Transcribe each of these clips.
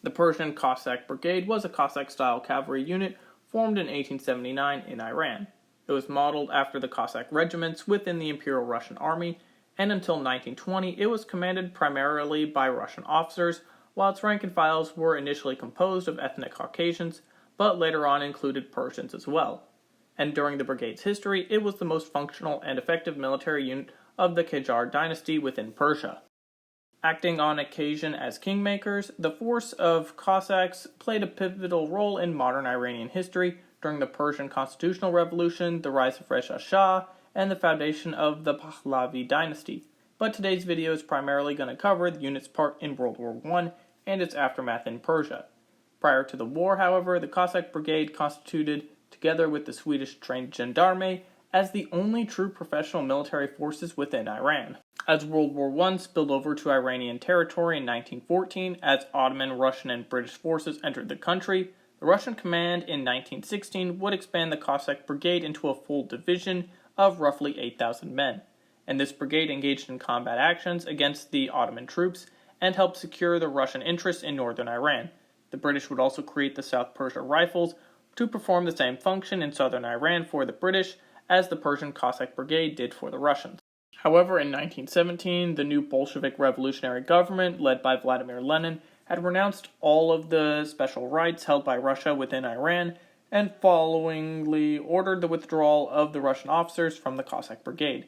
The Persian Cossack Brigade was a Cossack-style cavalry unit formed in 1879 in Iran. It was modeled after the Cossack regiments within the Imperial Russian Army, and until 1920 it was commanded primarily by Russian officers, while its rank and files were initially composed of ethnic Caucasians, but later on included Persians as well. And during the brigade's history, it was the most functional and effective military unit of the Qajar dynasty within Persia. Acting on occasion as kingmakers, the force of Cossacks played a pivotal role in modern Iranian history during the Persian constitutional revolution, the rise of Reza Shah, and the foundation of the Pahlavi dynasty. But today's video is primarily going to cover the unit's part in World War I and its aftermath in Persia. Prior to the war, however, the Cossack Brigade constituted, together with the Swedish trained gendarme, as the only true professional military forces within Iran. As World War I spilled over to Iranian territory in 1914, as Ottoman, Russian, and British forces entered the country, the Russian command in 1916 would expand the Cossack Brigade into a full division of roughly 8,000 men, and this brigade engaged in combat actions against the Ottoman troops and helped secure the Russian interests in northern Iran. The British would also create the South Persia Rifles to perform the same function in southern Iran for the British as the Persian Cossack Brigade did for the Russians. However, in 1917, the new Bolshevik revolutionary government, led by Vladimir Lenin, had renounced all of the special rights held by Russia within Iran, and followingly ordered the withdrawal of the Russian officers from the Cossack Brigade.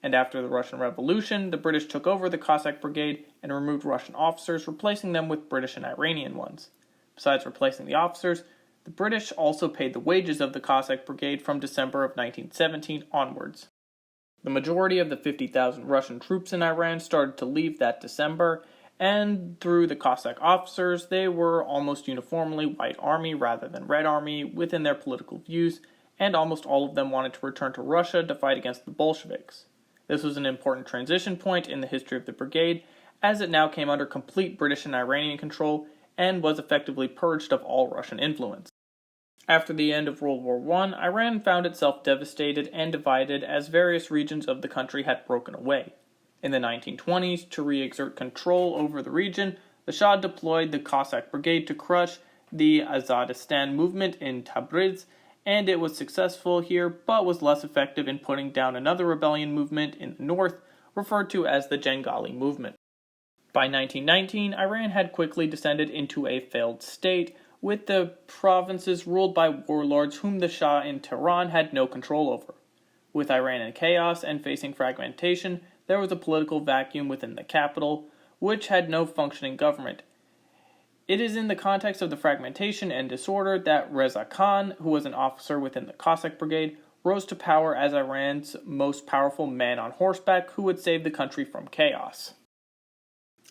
And after the Russian Revolution, the British took over the Cossack Brigade and removed Russian officers, replacing them with British and Iranian ones. Besides replacing the officers, the British also paid the wages of the Cossack Brigade from December of 1917 onwards. The majority of the 50,000 Russian troops in Iran started to leave that December, and through the Cossack officers, they were almost uniformly White Army rather than Red Army within their political views, and almost all of them wanted to return to Russia to fight against the Bolsheviks. This was an important transition point in the history of the brigade, as it now came under complete British and Iranian control and was effectively purged of all Russian influence. After the end of World War I, Iran found itself devastated and divided as various regions of the country had broken away. In the 1920s, to re-exert control over the region, the Shah deployed the Cossack Brigade to crush the Azadistan movement in Tabriz, and it was successful here, but was less effective in putting down another rebellion movement in the north, referred to as the Jengali movement. By 1919, Iran had quickly descended into a failed state, with the provinces ruled by warlords whom the Shah in Tehran had no control over. With Iran in chaos and facing fragmentation, there was a political vacuum within the capital, which had no functioning government. It is in the context of the fragmentation and disorder that Reza Khan, who was an officer within the Cossack Brigade, rose to power as Iran's most powerful man on horseback who would save the country from chaos.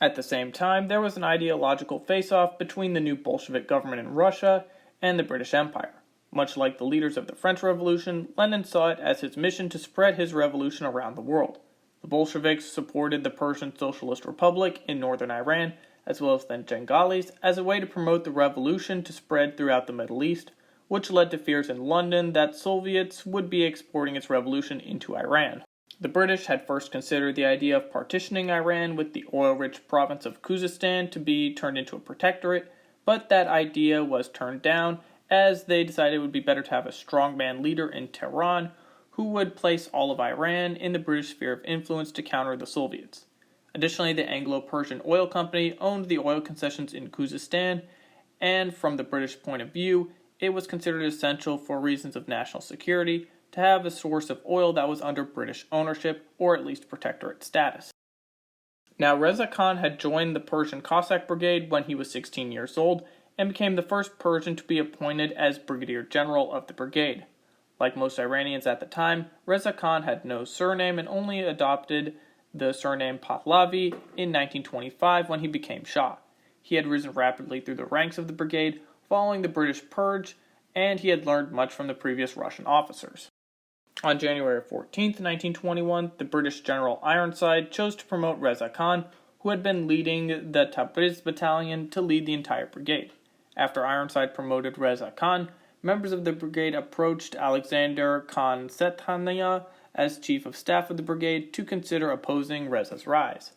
At the same time, there was an ideological face-off between the new Bolshevik government in Russia and the British Empire. Much like the leaders of the French Revolution, Lenin saw it as his mission to spread his revolution around the world. The Bolsheviks supported the Persian Socialist Republic in northern Iran, as well as the Jengalis, as a way to promote the revolution to spread throughout the Middle East, which led to fears in London that Soviets would be exporting its revolution into Iran. The British had first considered the idea of partitioning Iran with the oil-rich province of Khuzestan to be turned into a protectorate, but that idea was turned down as they decided it would be better to have a strongman leader in Tehran who would place all of Iran in the British sphere of influence to counter the Soviets. Additionally, the Anglo-Persian Oil Company owned the oil concessions in Khuzestan, and from the British point of view, it was considered essential for reasons of national security to have a source of oil that was under British ownership, or at least protectorate status. Now, Reza Khan had joined the Persian Cossack Brigade when he was 16 years old, and became the first Persian to be appointed as Brigadier General of the brigade. Like most Iranians at the time, Reza Khan had no surname and only adopted the surname Pahlavi in 1925 when he became Shah. He had risen rapidly through the ranks of the brigade following the British purge, and he had learned much from the previous Russian officers. On January 14, 1921, the British General Ironside chose to promote Reza Khan, who had been leading the Tabriz battalion, to lead the entire brigade. After Ironside promoted Reza Khan, members of the brigade approached Alexander Khan Setania as chief of staff of the brigade to consider opposing Reza's rise.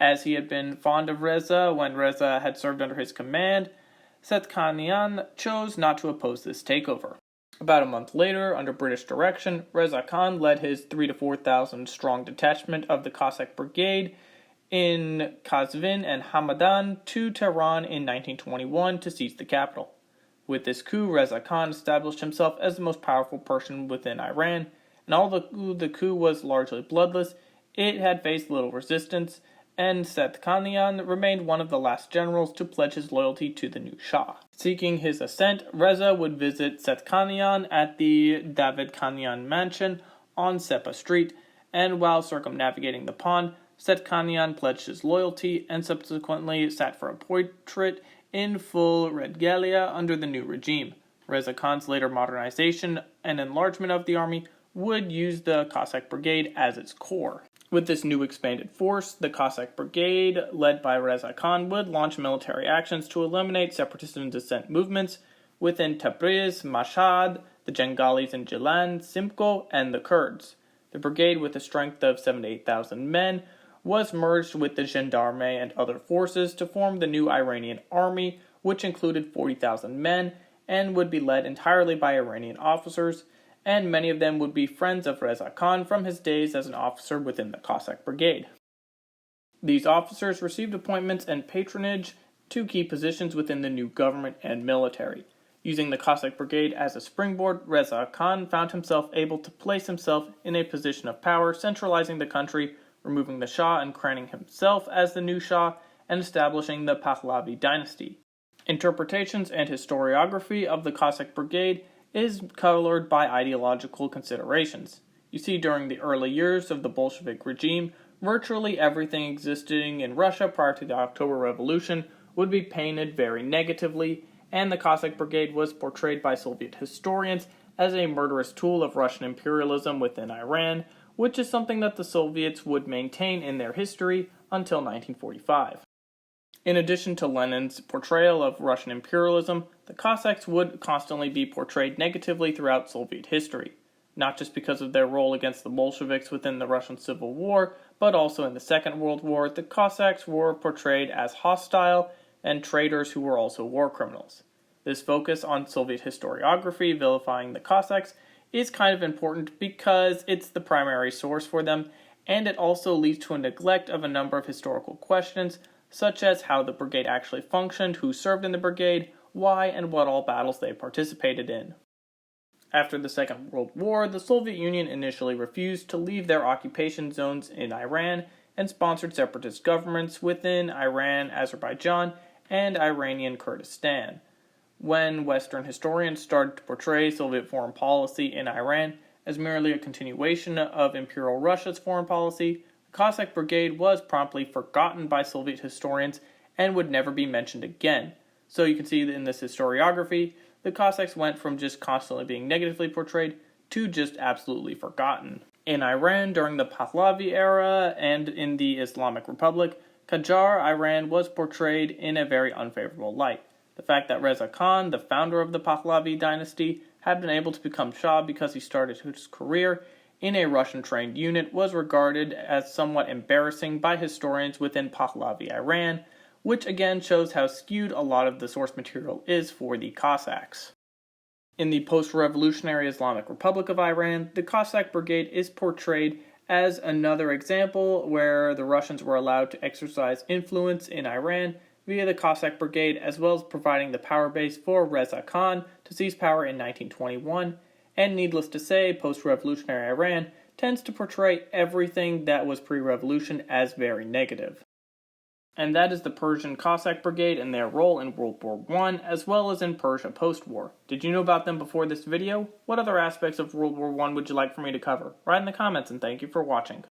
As he had been fond of Reza when Reza had served under his command, Setkanian chose not to oppose this takeover. About a month later, under British direction, Reza Khan led his 3,000 to 4,000 strong detachment of the Cossack Brigade in Qazvin and Hamadan to Tehran in 1921 to seize the capital. With this coup, Reza Khan established himself as the most powerful Persian within Iran, and although the coup was largely bloodless, it had faced little resistance, and Setkanian remained one of the last generals to pledge his loyalty to the new Shah. Seeking his assent, Reza would visit Setkanian at the Davidkanian mansion on Seppa Street, and while circumnavigating the pond, Setkanian pledged his loyalty and subsequently sat for a portrait in full regalia under the new regime. Reza Khan's later modernization and enlargement of the army would use the Cossack Brigade as its core. With this new expanded force, the Cossack Brigade, led by Reza Khan, would launch military actions to eliminate separatist and dissent movements within Tabriz, Mashhad, the Jengalis in Gilan, Simko, and the Kurds. The brigade, with a strength of 7,000 to 8,000 men, was merged with the gendarme and other forces to form the new Iranian army, which included 40,000 men and would be led entirely by Iranian officers, and many of them would be friends of Reza Khan from his days as an officer within the Cossack Brigade. These officers received appointments and patronage to key positions within the new government and military. Using the Cossack Brigade as a springboard, Reza Khan found himself able to place himself in a position of power, centralizing the country, removing the Shah and crowning himself as the new Shah, and establishing the Pahlavi dynasty. Interpretations and historiography of the Cossack Brigade is colored by ideological considerations. You see, during the early years of the Bolshevik regime, virtually everything existing in Russia prior to the October Revolution would be painted very negatively, and the Cossack Brigade was portrayed by Soviet historians as a murderous tool of Russian imperialism within Iran, which is something that the Soviets would maintain in their history until 1945. In addition to Lenin's portrayal of Russian imperialism, the Cossacks would constantly be portrayed negatively throughout Soviet history, not just because of their role against the Bolsheviks within the Russian Civil War, but also in the Second World War. The Cossacks were portrayed as hostile and traitors who were also war criminals. This focus on Soviet historiography vilifying the Cossacks is kind of important because it's the primary source for them, and it also leads to a neglect of a number of historical questions, such as how the brigade actually functioned, who served in the brigade, why, and what all battles they participated in. After the Second World War, the Soviet Union initially refused to leave their occupation zones in Iran and sponsored separatist governments within Iran, Azerbaijan, and Iranian Kurdistan. When Western historians started to portray Soviet foreign policy in Iran as merely a continuation of Imperial Russia's foreign policy, the Cossack Brigade was promptly forgotten by Soviet historians and would never be mentioned again. So you can see that in this historiography, the Cossacks went from just constantly being negatively portrayed to just absolutely forgotten. In Iran during the Pahlavi era and in the Islamic Republic, Qajar Iran was portrayed in a very unfavorable light. The fact that Reza Khan, the founder of the Pahlavi dynasty, had been able to become Shah because he started his career in a Russian-trained unit was regarded as somewhat embarrassing by historians within Pahlavi Iran, which again shows how skewed a lot of the source material is for the Cossacks. In the post-revolutionary Islamic Republic of Iran, the Cossack Brigade is portrayed as another example where the Russians were allowed to exercise influence in Iran via the Cossack Brigade, as well as providing the power base for Reza Khan to seize power in 1921, and needless to say, post-revolutionary Iran tends to portray everything that was pre-revolution as very negative. And that is the Persian Cossack Brigade and their role in World War I, as well as in Persia post-war. Did you know about them before this video? What other aspects of World War I would you like for me to cover? Write in the comments, and thank you for watching.